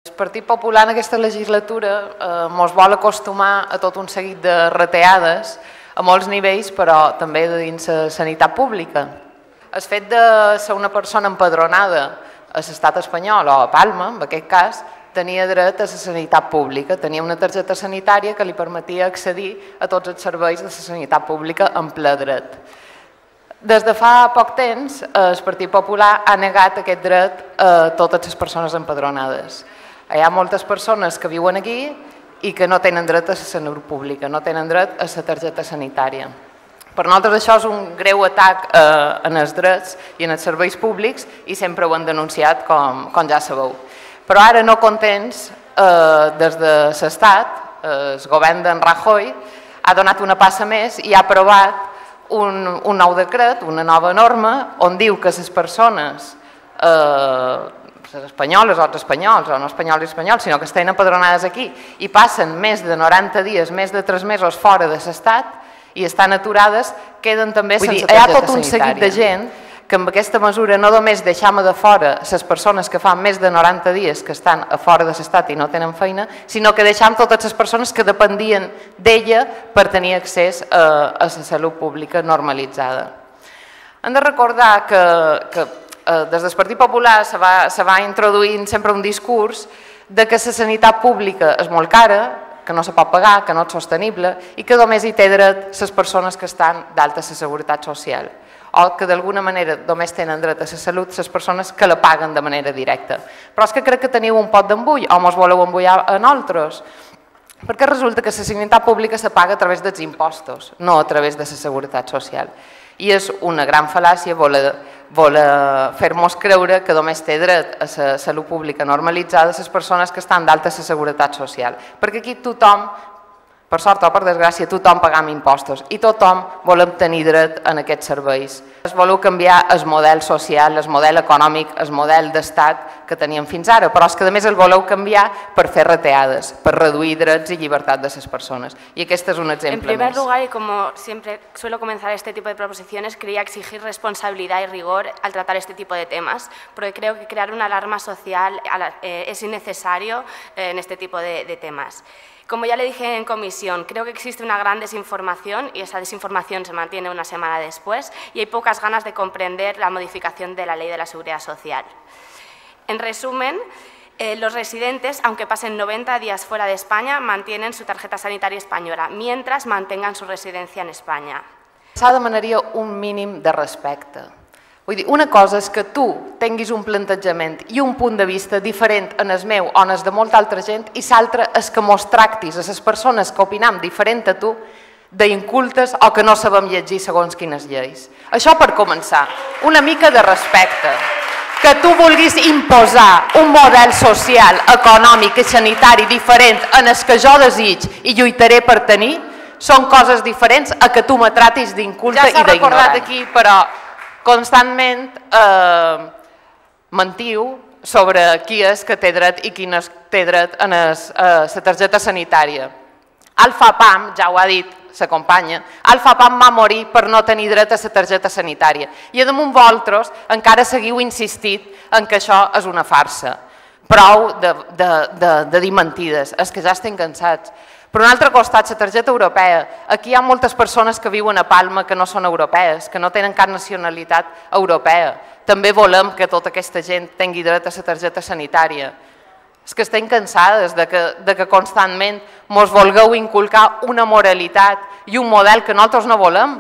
El Partit Popular en aquesta legislatura ens vol acostumar a tot un seguit de reteades a molts nivells, però també de dins la sanitat pública. El fet de ser una persona empadronada a l'estat espanyol o a Palma, en aquest cas, tenia dret a la sanitat pública, tenia una targeta sanitària que li permetia accedir a tots els serveis de la sanitat pública en ple dret. Des de fa poc temps, el Partit Popular ha negat aquest dret a totes les persones empadronades. Hi ha moltes persones que viuen aquí i que no tenen dret a la salut pública, no tenen dret a la targeta sanitària. Per nosaltres això és un greu atac en els drets i en els serveis públics i sempre ho han denunciat, com ja sabeu. Però ara, no contents, des de l'Estat, el govern d'en Rajoy ha donat una passa més i ha aprovat un nou decret, una nova norma, on diu que les persones les espanyoles o els espanyols, o no espanyols i espanyols, sinó que estan empadronades aquí i passen més de 90 dies, més de 3 mesos fora de l'estat i estan aturades, queden també sense targeta sanitària. Hi ha tot un seguit de gent que amb aquesta mesura no només deixam de fora les persones que fan més de 90 dies que estan a fora de l'estat i no tenen feina, sinó que deixam totes les persones que dependien d'ella per tenir accés a la salut pública normalitzada. Hem de recordar que des del Partit Popular se va introduint sempre un discurs de que la sanitat pública és molt cara, que no se pot pagar, que no és sostenible i que només hi té dret les persones que estan d'alta a la seguretat social o que d'alguna manera només tenen dret a la salut les persones que la paguen de manera directa. Però és que crec que teniu un pot d'embull o mos voleu embullar a nosaltres, perquè resulta que la sanitat pública se paga a través dels impostos, no a través de la seguretat social. I és una gran fal·làcia voler fer-nos creure que només té dret a la salut pública normalitzada les persones que estan d'alta a la seguretat social. Perquè aquí tothom, per sort o per desgràcia, tothom pagam impostos i tothom volem tenir dret en aquests serveis. Es voleu canviar el model social, el model econòmic, el model d'estat que teníem fins ara, però és que a més el voleu canviar per fer reteades, per reduir drets i llibertat de les persones. I aquest és un exemple més. En primer lugar, y como siempre suelo comenzar este tipo de proposiciones, quería exigir responsabilidad y rigor al tratar este tipo de temas, porque creo que crear una alarma social es innecesario en este tipo de temas. Como ya le dije en comisión, creo que existe una gran desinformación y esa desinformación se mantiene una semana después y hay pocas ganas de comprender la modificación de la Ley de la Seguridad Social. En resumen, los residentes, aunque pasen 90 días fuera de España, mantienen su tarjeta sanitaria española, mientras mantengan su residencia en España. S'ha demanaria un mínim de respecte. Vull dir, una cosa és que tu tinguis un plantejament i un punt de vista diferent en el meu o en el de molta altra gent i l'altre és que mos tractis a les persones que opinam diferent a tu d'incultes o que no sabem llegir segons quines lleis. Això per començar, una mica de respecte. Que tu vulguis imposar un model social, econòmic i sanitari diferent en el que jo desig i lluitaré per tenir, són coses diferents a que tu me tratis d'inculte i d'ignorant. Ja s'ha recordat aquí, però constantment mentiu sobre qui és que té dret i qui no té dret a la targeta sanitària. Alfapam, ja ho ha dit la companya, Alfapam va morir per no tenir dret a la targeta sanitària i damunt vosaltres encara seguiu insistint en que això és una farsa. Prou de dir mentides, és que ja estem cansats. Per un altre costat, la targeta europea. Aquí hi ha moltes persones que viuen a Palma que no són europees, que no tenen cap nacionalitat europea. També volem que tota aquesta gent tingui dret a la targeta sanitària. És que estem cansades de que constantment ens vulgueu inculcar una moralitat i un model que nosaltres no volem.